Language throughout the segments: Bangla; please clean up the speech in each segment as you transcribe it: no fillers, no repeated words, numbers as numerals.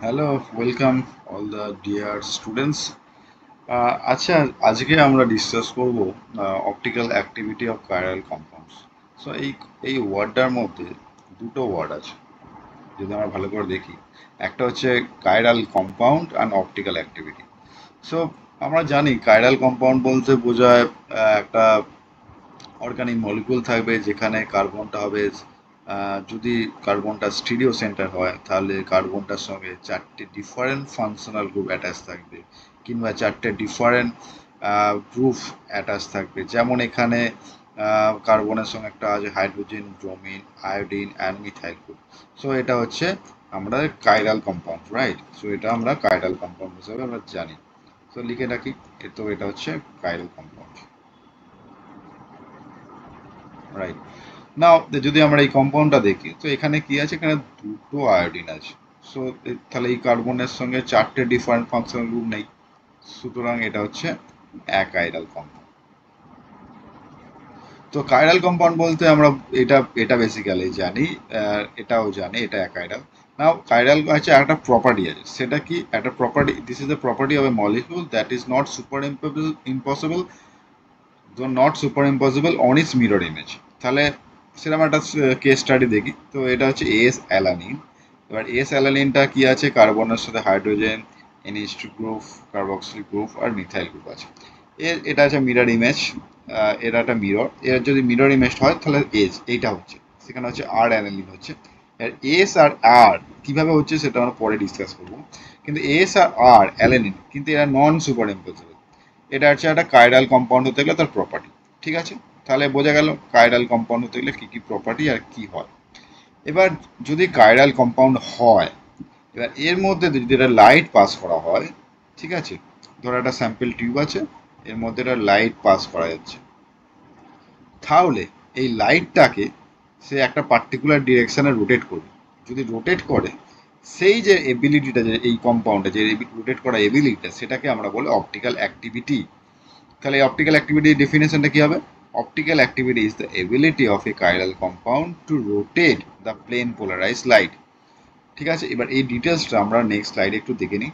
Hello, welcome all the dear students. আচ্ছা, আজকে আমরা ডিসকাস করব optical activity of chiral compounds. So এই ওয়ার্ডটার মধ্যে দুটো ওয়ার্ড আছে, যদি আমরা ভালো করে দেখি। একটা হচ্ছে chiral compound and optical activity. So আমরা জানি কাইরাল কম্পাউন্ড বলতে বোঝায় একটা অর্গানিক মলিকুল থাকবে যেখানে কার্বনটা হবে, যদি কার্বনটা স্টিরিও সেন্টার হয় তাহলে কার্বনটার সঙ্গে চারটে ডিফারেন্ট ফাংশনাল গ্রুপ অ্যাটাচ থাকবে, কিংবা চারটে ডিফারেন্ট গ্রুপ অ্যাটাচ থাকবে। যেমন এখানে কার্বনের সঙ্গে একটা আছে hydrogen, bromine, iodine and methyl group. So এটা হচ্ছে আমরা কাইরাল কম্পাউন্ড, রাইট? সো এটা আমরা কাইরাল কম্পাউন্ড হিসাবে আমরা জানি। সো লিখে রাখি, তো এটা হচ্ছে কাইরাল কম্পাউন্ড, রাইট? নাও যদি আমরা এই কম্পাউন্ডটা দেখি, তো এখানে কি আছে, এখানে দুটো আয়োডিন আছে। সো তাহলে এই কার্বনের সঙ্গে চারটে ডিফারেন্ট ফাংশনাল গ্রুপ নেই, সুতরাং এটা হচ্ছে অ্যাকাইরাল কম্পাউন্ড। তো কাইরাল কম্পাউন্ড বলতে আমরা এটা এটা বেসিক্যালি জানি, এটাও জানি এটা অ্যাকাইরাল। নাও কাইরাল আছে একটা প্রপার্টি আছে, সেটা কি একটা property, this is the property of a molecule that is not super impossible, not super impossible on its mirror image. তাহলে সেরকম একটা কেস স্টাডি দেখি। তো এটা হচ্ছে এস অ্যালানিন। এবার এস অ্যালানিনটা কি আছে, কার্বনের সাথে hydrogen, NH2 group, carboxyl group আর মিথাইল গ্রুপ আছে। এটা আছে মিরর ইমেজ, এর একটা মিরর। এর যদি মিরর ইমেজ হয় তাহলে এজ এইটা হচ্ছে, সেখানে হচ্ছে আর অ্যালানিন হচ্ছে। আর এস আর আর কিভাবে হচ্ছে সেটা আমরা পরে ডিসকাস করবো। কিন্তু এস আর আর অ্যালানিন কিন্তু এরা নন সুপার ইম্পসিবল। এটা হচ্ছে একটা কাইরাল কম্পাউন্ড হতে গেলে তার প্রপার্টি। ঠিক আছে, তাহলে বোঝা গেল কাইরাল কম্পাউন্ড হতে গেলে কী কী প্রপার্টি আর কি হয়। এবার যদি কাইরাল কম্পাউন্ড হয়, এবার এর মধ্যে যদি এটা লাইট পাস করা হয়, ঠিক আছে, ধরো একটা স্যাম্পল টিউব আছে, এর মধ্যে একটা লাইট পাস করা যাচ্ছে, তাহলে এই লাইটটাকে সে একটা পার্টিকুলার ডিরেকশনে রোটেট করবে। যদি রোটেট করে, সেই যে এবিলিটিটা, যে এই কম্পাউন্ডে যে রোটেট করা এবিলিটিটা, সেটাকে আমরা বলি অপটিক্যাল অ্যাক্টিভিটি। তাহলে এই অপটিক্যাল অ্যাক্টিভিটির ডেফিনেশনটা কি হবে? Optical activity is the ability of a chiral compound to rotate the plane polarised light. ঠিক আছে, এবার এই ডিটেলসটা আমরা নেক্সট স্লাইডে একটু দেখে নিই।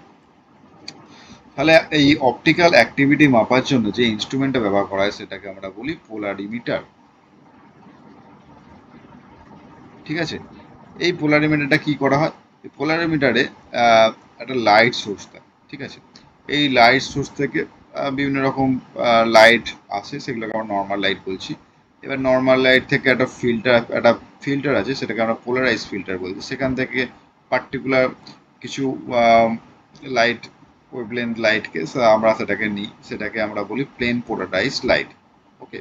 তাহলে এই অপটিক্যাল অ্যাক্টিভিটি মাপার জন্য যে ইনস্ট্রুমেন্টটা ব্যবহার করা হয় সেটাকে আমরা বলি পোলারিমিটার। ঠিক আছে, এই পোলারিমিটারটা কি করা হয়? এই পোলারিমিটারে একটা লাইট সোর্স থাকে। ঠিক আছে, এই লাইট সোর্স থেকে বিভিন্ন রকম লাইট আসে, সেগুলোকে আমরা নর্মাল লাইট বলছি। এবার নর্মাল লাইট থেকে একটা ফিল্টার আছে, সেটাকে আমরা পোলারাইজ ফিল্টার বলছি। সেখান থেকে পার্টিকুলার কিছু লাইট, ওয়েভলেন্থ লাইটকে আমরা সেটাকে নিই, সেটাকে আমরা বলি প্লেন পোলারাইজড লাইট। ওকে,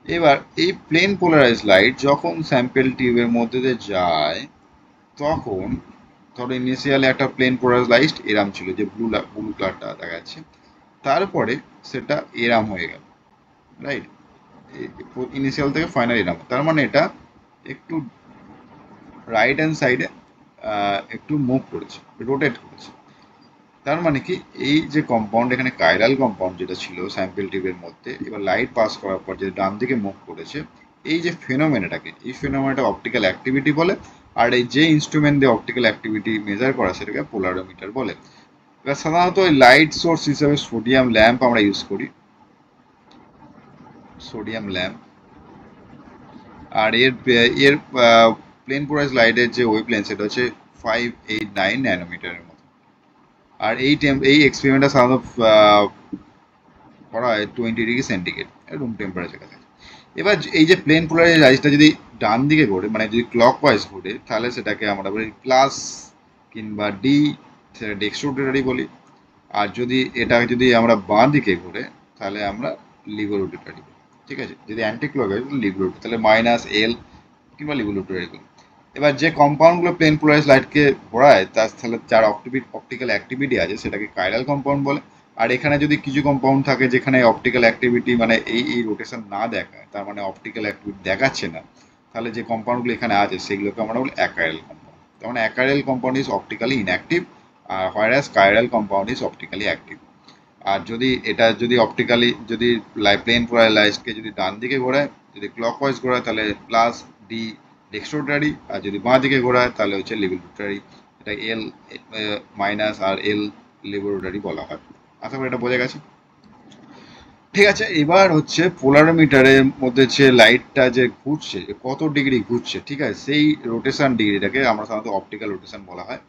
এবার এই প্লেন পোলারাইজ লাইট যখন স্যাম্পেল টিউবের মধ্যে দিয়ে যায়, তখন ধরো ইনিশিয়ালি একটা প্লেন পোলারাইজ লাইট এরাম ছিল, যে ব্লু ব্লু কালারটা দেখা যাচ্ছে। তারপরে সেটা এরাম হয়ে গেল, রাইট? ইনিশিয়াল থেকে ফাইনাল এরাম, তার মানে এটা একটু রাইট হ্যান্ড সাইডে একটু মুভ করেছে, রোটেট করেছে। তার মানে কি, এই যে কম্পাউন্ড, এখানে কাইরাল কম্পাউন্ড যেটা ছিল স্যাম্পল টিউবের মধ্যে, এবার লাইট পাস করার পর যে ডান দিকে মুভ করেছে, এই যে ফেনোমেনাটাকে, এই ফেনোমেনাটা অপটিক্যাল অ্যাক্টিভিটি বলে। আর এই যে ইনস্ট্রুমেন্ট দিয়ে অপটিক্যাল অ্যাক্টিভিটি মেজার করা, সেটাকে পোলারোমিটার বলে। এবার সাধারণত ওই লাইট সোর্স হিসেবে সোডিয়াম ল্যাম্প আমরা ইউজ করি, সোডিয়াম ল্যাম্প। আর এর এর প্লেন পোলারাইজ লাইটের যে ওয়েভলেন্থ, সেটা হচ্ছে 589 ন্যানোমিটারের মতো। আর এই এক্সপেরিমেন্টটা সাধারণত করা হয় 20 ডিগ্রি সেন্টিগ্রেড রুম টেম্পারেচার কাছে। এবার এই যে প্লেন পোলারাইজ লাইটটা যদি ডান দিকে ঘোরে, মানে যদি ক্লক ওয়াইজ ঘোরে, তাহলে সেটাকে আমরা বলি প্লাস কিংবা ডি, সেটা ডেক্সট্রো রোটেটরি বলি। আর যদি আমরা বাঁ দিকে ঘুরে, তাহলে আমরা লিভো রোটেটরি বলি। ঠিক আছে, যদি অ্যান্টি ক্লক হয় লিভো রোটেটরি, তাহলে মাইনাস এল কিংবা লিভো রোটেটরি বলি। এবার যে কম্পাউন্ডগুলো প্লেন পোলারাইজ লাইটকে ঘোরায়, তার তাহলে যার অপটিক্যাল অ্যাক্টিভিটি আছে, সেটাকে কাইরাল কম্পাউন্ড বলে। আর এখানে যদি কিছু কম্পাউন্ড থাকে যেখানে অপটিক্যাল অ্যাক্টিভিটি, মানে এই রোটেশন না দেখায়, তার মানে অপটিক্যাল অ্যাক্টিভিটি দেখাচ্ছে না, তাহলে যে কম্পাউন্ডগুলো এখানে আছে সেগুলোকে আমরা বলি অ্যাকাইরাল কম্পাউন্ড। তার মানে achiral compound is optically inactive, whereas chiral compound is optically active. আর যদি অপটিক্যালি, যদি প্লেন পোলারাইজকে যদি ডান দিকে ঘোরায়, যদি ক্লকওয়াইজ ঘোরায়, তাহলে প্লাস ডি ডেক্সট্রোটারি, আর যদি বাঁ দিকে ঘোরায় তাহলে হচ্ছে লিভোরোটারি। এটা এল মাইনাস আর এল ল্যাবরেটরি বলা হয়। আশা করি এটা বোঝা গেছে। ঠিক আছে, এবার হচ্ছে পোলারোমিটারের মধ্যে যে লাইটটা যে ঘুরছে, কত ডিগ্রি ঘুরছে, ঠিক আছে, সেই রোটেশন ডিগ্রিটাকে আমরা সাধারণত অপটিক্যাল রোটেশন বলা হয়।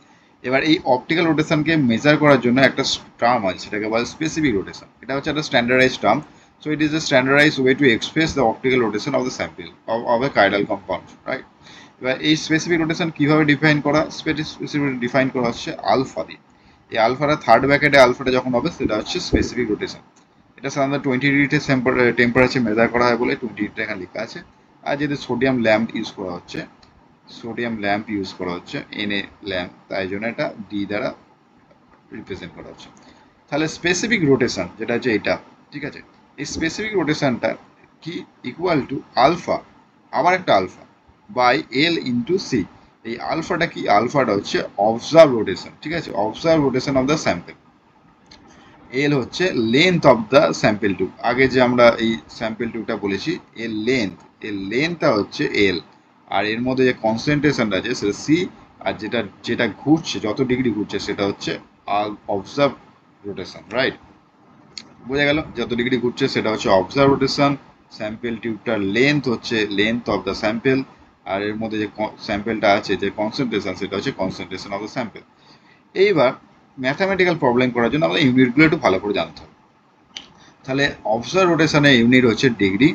এবার এই অপটিক্যাল রোটেশনকে মেজার করার জন্য একটা টার্ম আছে, সেটাকে বলে স্পেসিফিক রোটেশন। এটা হচ্ছে একটা standardise term. So it is a standardise way to express the optical rotation of the sample of a chiral compound, right? এবার এই স্পেসিফিক রোটেশন কিভাবে ডিফাইন করা, স্পেসিফিক ডিফাইন করা হচ্ছে আলফা দিয়ে। এই আলফাটা থার্ড ব্র্যাকেটে আলফাটা যখন হবে সেটা হচ্ছে স্পেসিফিক রোটেশন। এটা সাধারণত 20 ডিগ্রিতে টেম্পারেচার মেজার করা হয় বলে 20 ডিগ্রি এখানে লেখা আছে। আর যেহেতু সোডিয়াম ল্যাম্প ইউজ করা হচ্ছে, এনএ ল্যাম্প, তাই জন্য এটা ডি দ্বারা রিপ্রেজেন্ট করা হচ্ছে। তাহলে স্পেসিফিক রোটেশন যেটা হচ্ছে এটা, ঠিক আছে, এই স্পেসিফিক রোটেশনটা কি ইকুয়াল টু আলফা, আবার একটা alpha by L into C. এই আলফাটা কি, আলফাটা হচ্ছে অবজার্ভ রোটেশন, ঠিক আছে, observe rotation of the sample. L হচ্ছে length of the sample tube. আগে যে আমরা এই স্যাম্পল টিউবটা বলেছি, এর লেন্থটা হচ্ছে এল, আর এর মধ্যে যে কনসেন্ট্রেশনটা আছে সেটা সি, আর যেটা যেটা ঘুরছে, যত ডিগ্রি ঘুরছে সেটা হচ্ছে অবজার্ভ রোটেশন, রাইট? বোঝা গেল, যত ডিগ্রি ঘুরছে সেটা হচ্ছে অবজার্ভ রোটেশন। স্যাম্পল টিউবটার লেন্থ হচ্ছে লেন্থ অফ দ্য স্যাম্পল, আর এর মধ্যে যে স্যাম্পলটা আছে যে কনসেন্ট্রেশন সেটা হচ্ছে কনসেন্ট্রেশন অফ দ্য স্যাম্পল। এইবার ম্যাথামেটিক্যাল প্রবলেম করার জন্য আমাদের ইউনিটগুলো একটু ভালো করে জানতে হবে। তাহলে অবজার্ভ রোটেশনের ইউনিট হচ্ছে ডিগ্রি,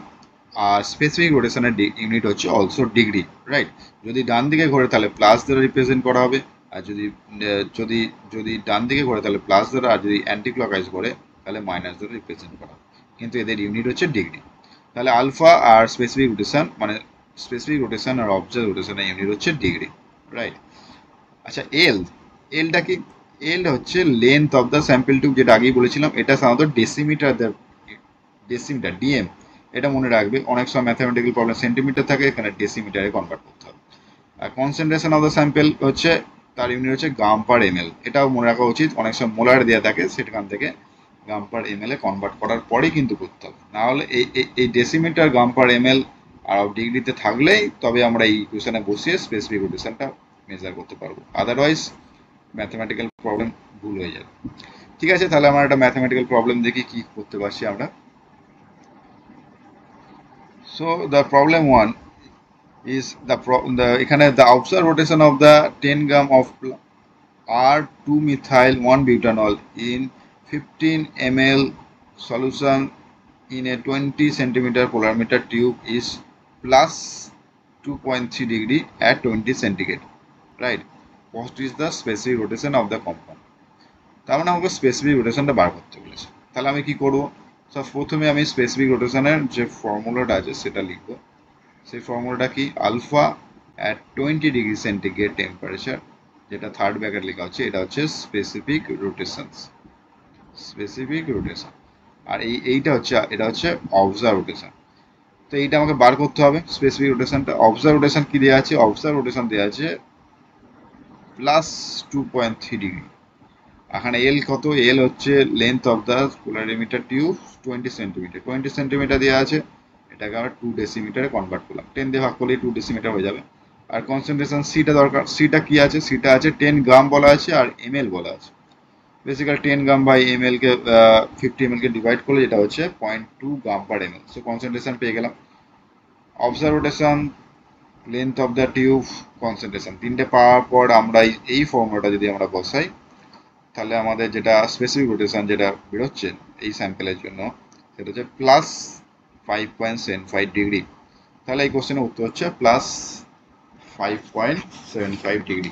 আর স্পেসিফিক রোটেশনের ইউনিট হচ্ছে অলসো ডিগ্রি, রাইট? যদি ডান দিকে ঘোরে তাহলে প্লাস দ্বারা রিপ্রেজেন্ট করা হবে, আর যদি যদি ডান দিকে ঘোরে তাহলে প্লাস দ্বারা, আর যদি অ্যান্টি ক্লকওয়াইজ ঘোরে তাহলে মাইনাস দ্বারা রিপ্রেজেন্ট করা হবে। কিন্তু এদের ইউনিট হচ্ছে ডিগ্রি। তাহলে আলফা আর স্পেসিফিক রোটেশন, মানে স্পেসিফিক রোটেশন আর অবজার্ভ রোটেশনের ইউনিট হচ্ছে ডিগ্রি, রাইট? আচ্ছা, এলটা কি? এল হচ্ছে length of the sample tube, যেটা আগেই বলেছিলাম। এটা সাধারণত ডেসিমিটার ডিএম, এটা মনে রাখবে। অনেক সময় ম্যাথামেটিক্যাল প্রবলেম সেন্টিমিটার থাকে, এখানে ডেসিমিটারে কনভার্ট করতে হবে। আর কনসেন্ট্রেশন অফ দ্য স্যাম্পল হচ্ছে, তার ইউনিট হচ্ছে গ্রাম পার এমএল। এটাও মনে রাখা উচিত, অনেক সময় মোলার দেওয়া থাকে, সেখান থেকে গ্রাম পার এমএল এ কনভার্ট করার পরেই কিন্তু করতে হবে। না হলে এই ডেসিমিটার, গ্রাম পার এমএল আর ডিগ্রিতে থাকলেই তবে আমরা এই ইকুয়েশনে বসিয়ে স্পেসিফিক রোটেশনটা মেজার করতে পারবো, আদারওয়াইজ ম্যাথমেটিক্যাল প্রবলেম ভুল হয়ে যাবে। ঠিক আছে, তাহলে আমরা একটা ম্যাথমেটিক্যাল প্রবলেম দেখি কি করতে পারছি আমরা। So the problem 1 is the এখানে the observed rotation of the 10 gram of R2 methyl 1 butanol in 15 ml solution in a 20 centimeter polarimeter tube is plus 2.3 degree at 20 centigrade, right? What is the specific rotation of the compound? তার মানে আমাকে স্পেসিফিক রোটেশনটা বার করতে বলেছে। তাহলে আমি কি করব? প্রথমে আমি স্পেসিফিক রোটেশনের যে ফর্মুলাটা আছে সেটা লিখবো। সেই ফর্মুলাটা কি? Alpha at 20 degree centigrade temperature, যেটা থার্ড ব্র্যাকেট লেখা হচ্ছে, এটা হচ্ছে স্পেসিফিক রোটেশন। আর এটা হচ্ছে অবজার্ভ রোটেশন। তো এইটা আমাকে বার করতে হবে স্পেসিফিক রোটেশনটা। অবজার্ভ রোটেশন কি দেওয়া আছে? অবজার্ভ রোটেশন দেওয়া আছে প্লাস 2.3 ডিগ্রি। এখানে এল কত? এল হচ্ছে length of the polarimeter tube 20 centimetre দেওয়া আছে। এটাকে আমরা 2 ডেসিমিটারে কনভার্ট করলাম, 10 দিয়ে ভাগ করলেই 2 ডেসিমিটার হয়ে যাবে। আর কনসেন্ট্রেশন সিটা দরকার। সিটা কি আছে? সিটা আছে 10 গ্রাম বলা আছে আর এমএল বলা আছে। বেসিক্যালি 10 গ্রাম বাই এমএল কে 50 ml কে ডিভাইড করলে যেটা হচ্ছে 0.2 gram per ml. So concentration পেয়ে গেলাম। Observe rotation, length of the tube, concentration, তিনটে পাওয়ার পর আমরা এই ফর্মুলাটা যদি আমরা বসাই, তাহলে আমাদের যেটা স্পেসিফিক রোটেশন যেটা বেরোচ্ছে এই স্যাম্পেলের জন্য সেটা হচ্ছে প্লাস 5.75 ডিগ্রি। তাহলে এই কোশ্চেনের উত্তর হচ্ছে প্লাস 5.75 ডিগ্রি।